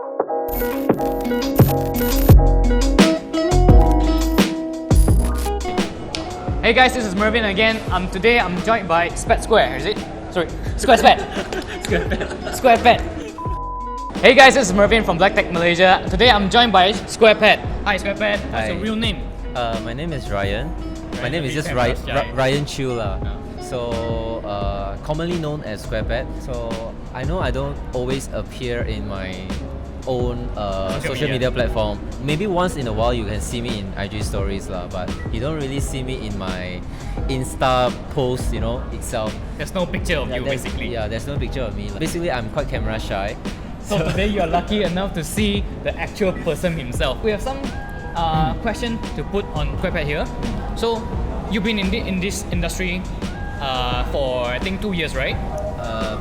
Hey guys, this is Mervin again. Today I'm joined by Squarepad, is it? Sorry, Squarepad. Squarepad. Hey guys, this is Mervin from Black Tech Malaysia. Today I'm joined by Squarepad. Hi Squarepad, what's your real name? My name is Ryan. My name is just famous, Ryan Chew lah. So commonly known as Squarepad. So I know I don't always appear in my own social media platform. Maybe once in a while you can see me in IG stories lah, but you don't really see me in my Insta post, itself. There's no picture of you basically. Yeah, there's no picture of me. Basically, I'm quite camera shy. So today you are lucky enough to see the actual person himself. We have some question to put on Squarepad here. So you've been in this industry for I think 2 years, right?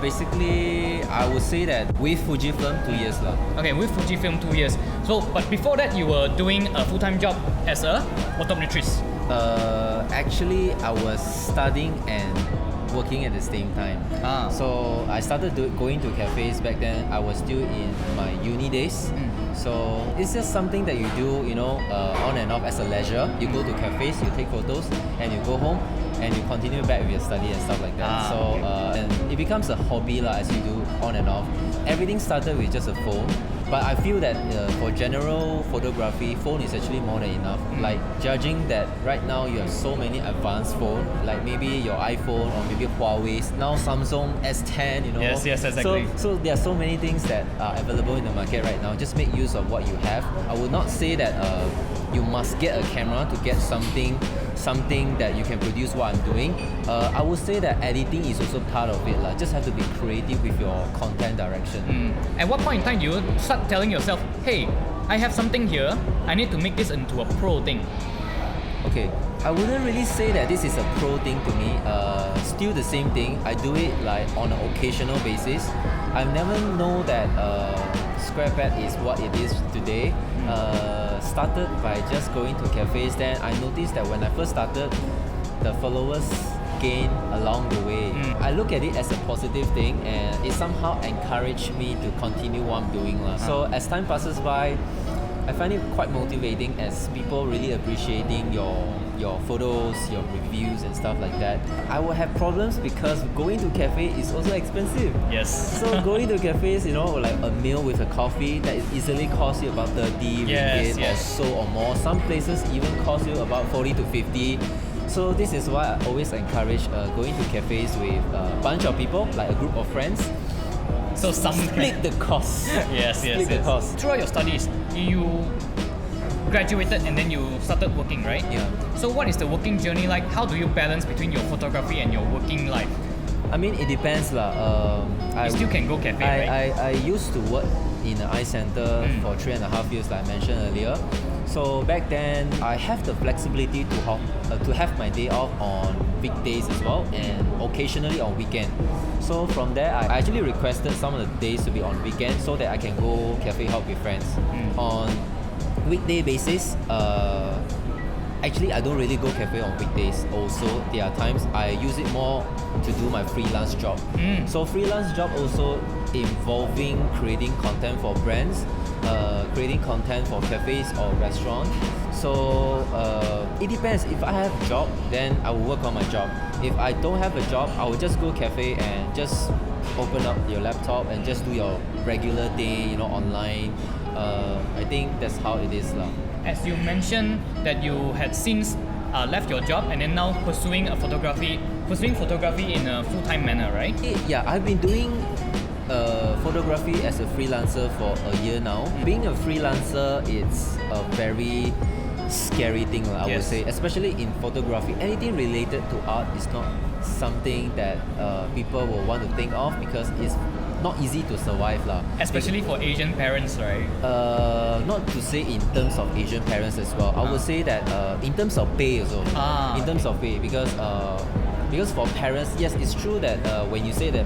Basically, I would say that with Fujifilm 2 years lah. Okay, with Fujifilm 2 years. So, but before that, you were doing a full-time job as a optometrist. Actually, I was studying and working at the same time. So I started going to cafes back then. I was still in my uni days. So it's just something that you do, on and off as a leisure. You go to cafes, you take photos, and you go home, and you continue back with your study and stuff like that. And it becomes a hobby lah as you do on and off. Everything started with just a phone. But I feel that for general photography, phone is actually more than enough. Like judging that right now you have so many advanced phones, like maybe your iPhone or maybe Huawei's, now Samsung S10, Yes, exactly. So there are so many things that are available in the market right now. Just make use of what you have. I would not say that you must get a camera to get something that you can produce what I'm doing. I would say that editing is also part of it. Just have to be creative with your content direction. At what point in time do you start telling yourself, hey, I have something here, I need to make this into a pro thing? Okay, I wouldn't really say that this is a pro thing to me. Still the same thing. I do it like on an occasional basis. I've never known that Squarepad is what it is today. Started by just going to cafes. Then I noticed that when I first started, the followers gain along the way. I look at it as a positive thing, and it somehow encouraged me to continue what I'm doing. So as time passes by, I find it quite motivating as people really appreciating your photos, your reviews and stuff like that. I will have problems because going to cafe is also expensive. Yes. So going to cafes, like a meal with a coffee that easily costs you about 30 ringgit or so or more. Some places even cost you about 40 to 50. So this is why I always encourage going to cafes with a bunch of people, like a group of friends. So split the cost. Yes. The cost. Throughout your studies, you graduated and then you started working, right? Yeah. So what is the working journey like? How do you balance between your photography and your working life? I mean, it depends lah. You still can go cafe, right? I used to work in an eye center for 3.5 years, like I mentioned earlier. So back then, I have the flexibility to have my day off on weekdays as well, and occasionally on weekend. So from there, I actually requested some of the days to be on weekend so that I can go cafe hop with friends. On weekday basis, actually I don't really go cafe on weekdays. Also, there are times I use it more to do my freelance job. So freelance job also involving creating content for brands, creating content for cafes or restaurants. So it depends. If I have a job, then I will work on my job. If I don't have a job, I will just go cafe and just open up your laptop and just do your regular day, online. I think that's how it is lah. As you mentioned that you had since left your job and then now pursuing photography in a full-time manner, right? Yeah, I've been doing photography as a freelancer for a year now. Being a freelancer, it's a very scary thing, I would say, especially in photography. Anything related to art is not something that people will want to think of because it's not easy to survive lah. Especially for Asian parents, right? Not to say in terms of Asian parents as well. I would say that in terms of pay also. In terms of pay, because for parents, yes, it's true that when you say that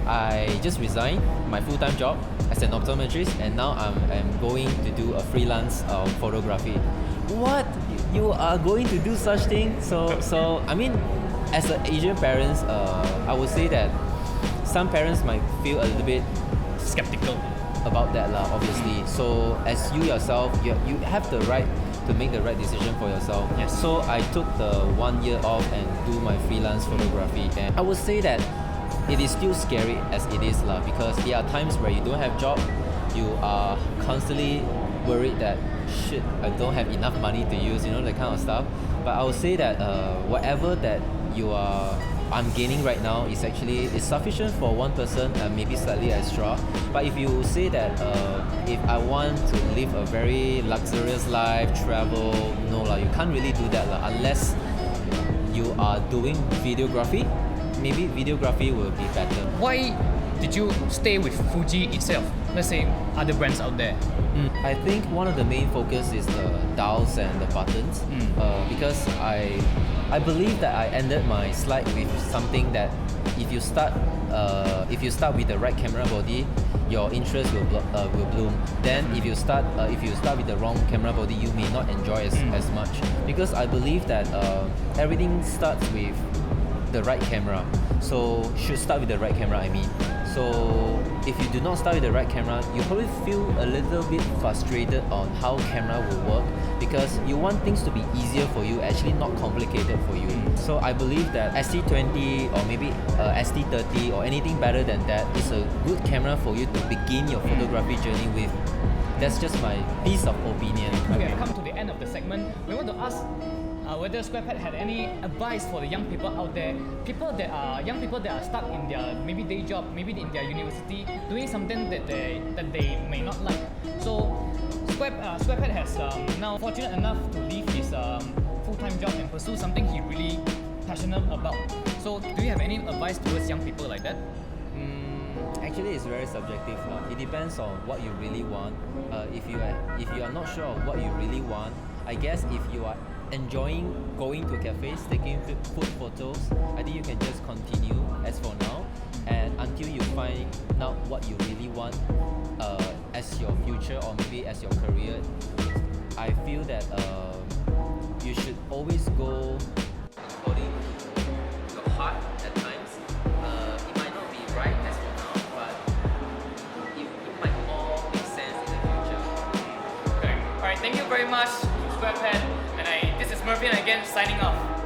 I just resigned my full-time job as an optometrist and now I'm going to do a freelance photography. What? You are going to do such thing? So I mean, as an Asian parents, I would say that some parents might feel a little bit skeptical. about that lah, obviously. So as you yourself, you have the right to make the right decision for yourself. Yes. So I took the 1 year off and do my freelance photography, and I would say that it is still scary as it is lah, because there are times where you don't have job, you are constantly worried that shit, I don't have enough money to use, you know, that kind of stuff. But I would say that whatever that I'm gaining right now is sufficient for one person, maybe slightly extra. But if you say that if I want to live a very luxurious life, travel, no lah, you can't really do that lah, unless you are doing videography. Maybe videography will be better. Why did you stay with Fuji itself? Let's say other brands out there. I think one of the main focus is the dials and the buttons, because I believe that I ended my slide with something that if you start with the right camera body, your interest will bloom. Then if you start with the wrong camera body, you may not enjoy as much, because I believe that everything starts with the right camera. So should start with the right camera, I mean. So if you do not start with the right camera, you probably feel a little bit frustrated on how camera will work, because you want things to be easier for you, actually not complicated for you. So I believe that ST20 or maybe ST30 or anything better than that is a good camera for you to begin your photography journey with. That's just my piece of opinion. Okay, come to the end of the segment. We want to ask whether Squarepad had any advice for the young people out there, young people that are stuck in their maybe day job, maybe in their university, doing something that they may not like. So Squarepad has now fortunate enough to leave his full-time job and pursue something he really passionate about. So do you have any advice towards young people like that? Actually, it's very subjective. It depends on what you really want. If you are not sure of what you really want, I guess if you are enjoying going to cafes, taking food photos, I think you can just continue as for now, and until you find out what you really want as your future or maybe as your career. I feel that you should always go according to your heart at times. It might not be right as for now, but it might all make sense in the future. Okay. Alright, thank you very much, Squarepad. This is Mervin again signing off.